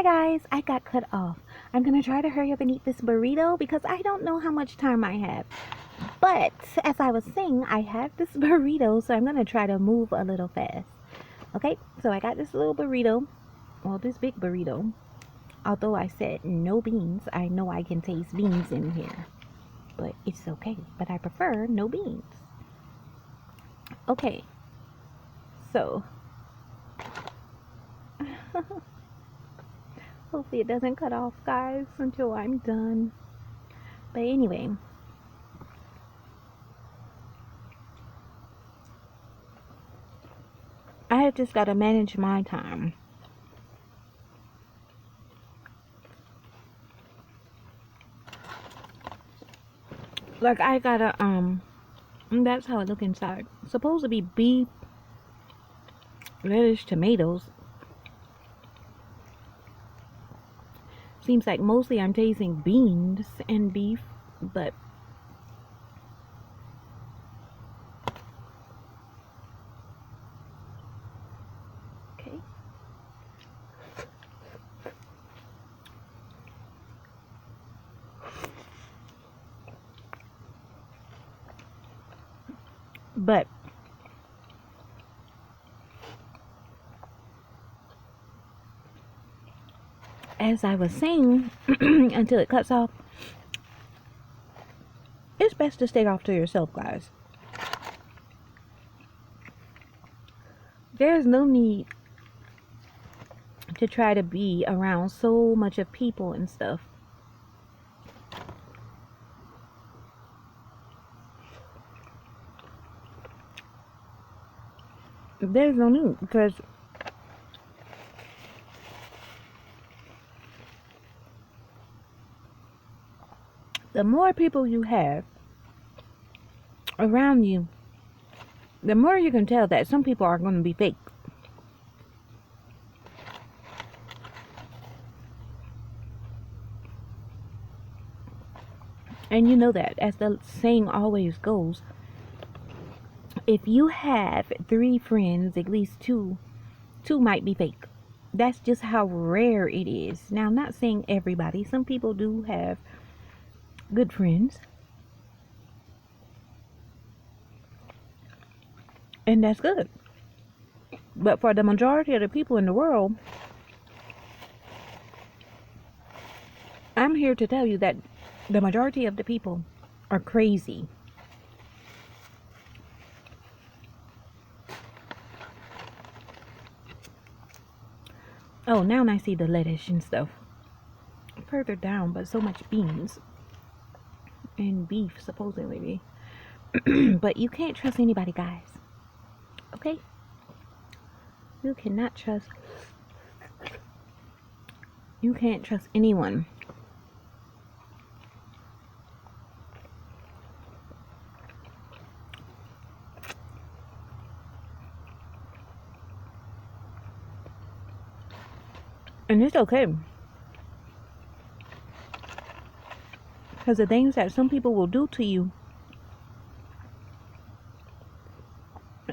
Hi guys, I got cut off. I'm gonna try to hurry up and eat this burrito because I don't know how much time I have. But as I was saying, I have this burrito, so I'm gonna try to move a little fast. Okay, so I got this little burrito, well, this big burrito. Although I said no beans, I know I can taste beans in here, but it's okay. But I prefer no beans. Okay, so hopefully it doesn't cut off, guys, until I'm done. But anyway, I have just got to manage my time. Like I gotta that's how it look inside. Supposed to be beef, lettuce, tomatoes. Seems like mostly I'm tasting beans and beef, but okay. But as I was saying, until it cuts off, it's best to stay off to yourself, guys. There's no need to try to be around so much of people and stuff. There's no need, because the more people you have around you, the more you can tell that some people are going to be fake. And you know that, as the saying always goes, if you have 3 friends, at least two might be fake. That's just how rare it is. Now, I'm not saying everybody. Some people do have good friends, and that's good. But for the majority of the people in the world, I'm here to tell you that the majority of the people are crazy. Oh, now I see the lettuce and stuff further down, but so much beans and beef, supposedly. But you can't trust anybody, guys. Okay? You cannot trust. You can't trust anyone. And it's okay. Because the things that some people will do to you,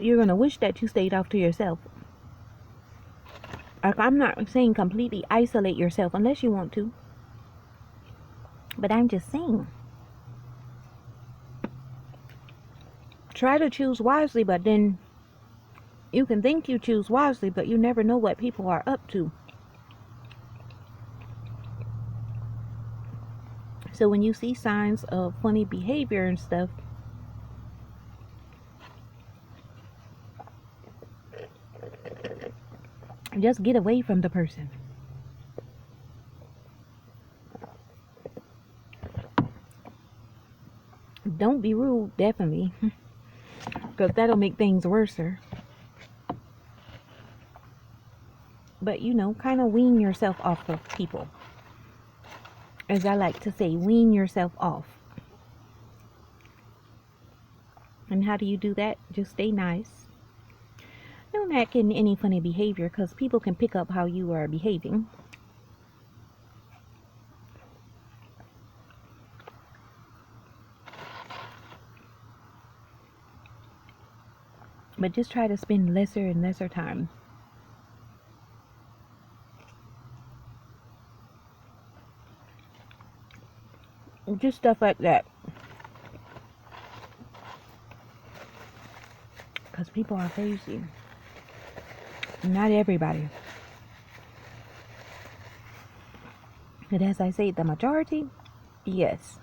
you're going to wish that you stayed off to yourself. Like, I'm not saying completely isolate yourself unless you want to. But I'm just saying, try to choose wisely, but then you can think you choose wisely, but you never know what people are up to. So when you see signs of funny behavior and stuff, just get away from the person. Don't be rude, definitely, because that'll make things worser. But, you know, kind of wean yourself off of people. As I like to say, wean yourself off. And how do you do that? Just stay nice. Don't act in any funny behavior, because people can pick up how you are behaving. But just try to spend lesser and lesser time. Just stuff like that. Because people are crazy. Not everybody. But as I say, the majority, yes.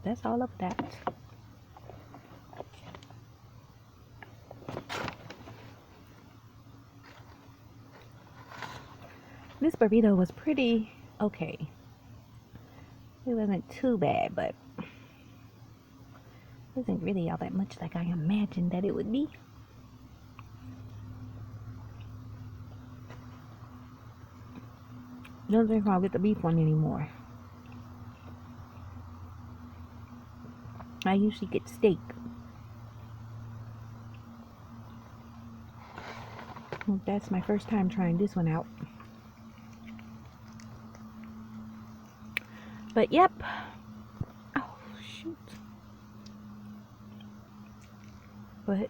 That's all of that. This burrito was pretty okay. It wasn't too bad, but it wasn't really all that much like I imagined that it would be. Don't think I'll get the beef one anymore. I usually get steak. Well, that's my first time trying this one out. But yep. Oh shoot. But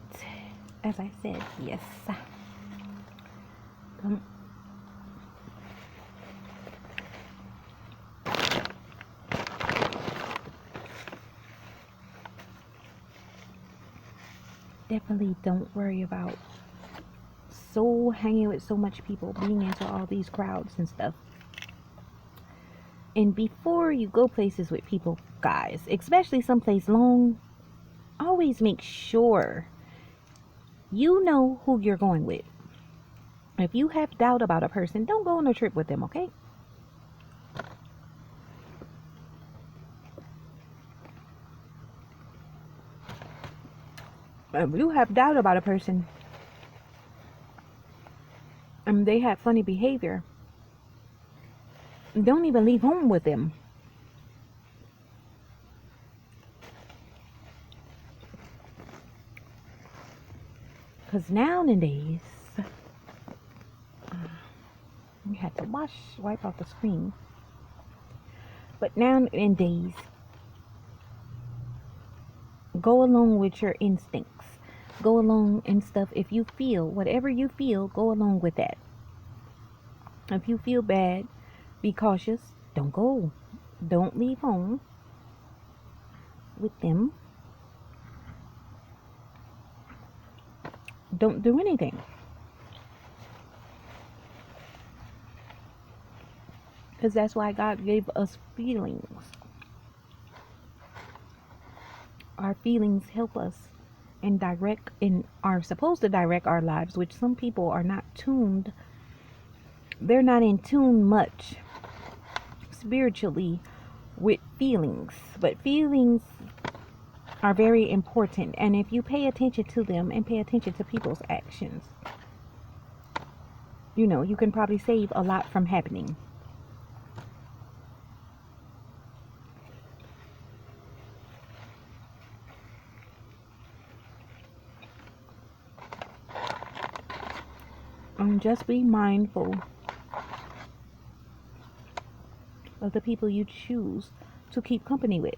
as I said, yes. Definitely don't worry about hanging with so much people, being into all these crowds and stuff. And before you go places with people, guys, especially someplace long, always make sure you know who you're going with. If you have doubt about a person, don't go on a trip with them, okay? If you have doubt about a person and they have funny behavior, don't even leave home with them. Because nowadays, we had to wipe out the screen. But nowadays, go along with your instincts. Go along and stuff. If you feel, whatever you feel, go along with that. If you feel bad, be cautious. Don't go. Don't leave home with them. Don't do anything. Because that's why God gave us feelings. Our feelings help us and are supposed to direct our lives, which some people are not tuned. They're not in tune much spiritually with feelings, but feelings are very important. And if you pay attention to them and pay attention to people's actions, you can probably save a lot from happening. And just be mindful of the people you choose to keep company with.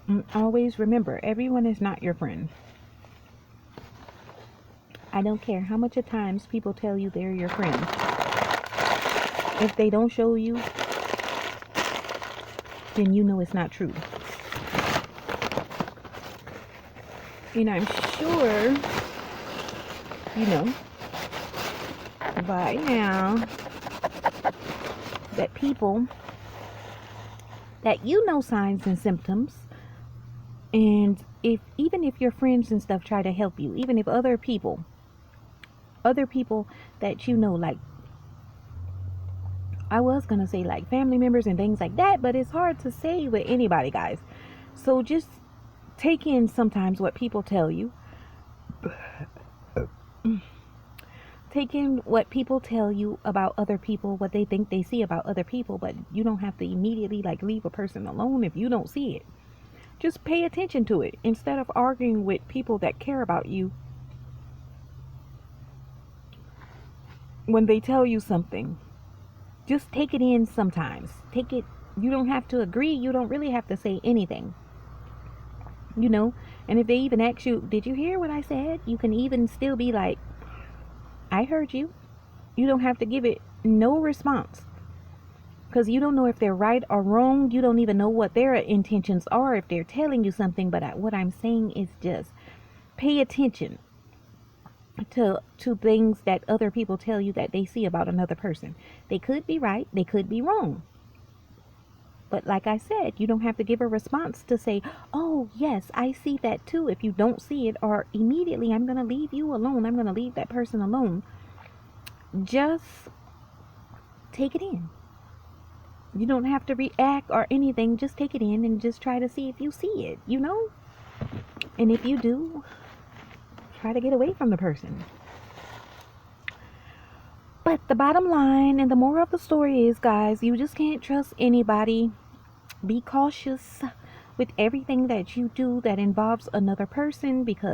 And always remember, everyone is not your friend. I don't care how much of times people tell you they're your friend. If they don't show you, then you know it's not true. And I'm sure, by now, that people that signs and symptoms, and even if your friends and stuff try to help you, even if other people that like, I was gonna say like family members and things like that, but it's hard to say with anybody, guys. So just take in sometimes what people tell you. Take in what people tell you about other people, what they think they see about other people, but you don't have to immediately like leave a person alone if you don't see it. Just pay attention to it instead of arguing with people that care about you when they tell you something. Just take it in sometimes. Take it. You don't have to agree. You don't really have to say anything. you know. And if they even ask you, did you hear what I said? You can even still be like, I heard you. You don't have to give it no response, because you don't know if they're right or wrong. You don't even know what their intentions are if they're telling you something. But what I'm saying is just pay attention to things that other people tell you that they see about another person. They could be right, they could be wrong. But like I said, you don't have to give a response to say, oh, yes, I see that too. If you don't see it, or immediately, I'm going to leave you alone. I'm going to leave that person alone. Just take it in. You don't have to react or anything. Just take it in and just try to see if you see it, you know? And if you do, try to get away from the person. But the bottom line and the moral of the story is, guys, you just can't trust anybody. Be cautious with everything that you do that involves another person, because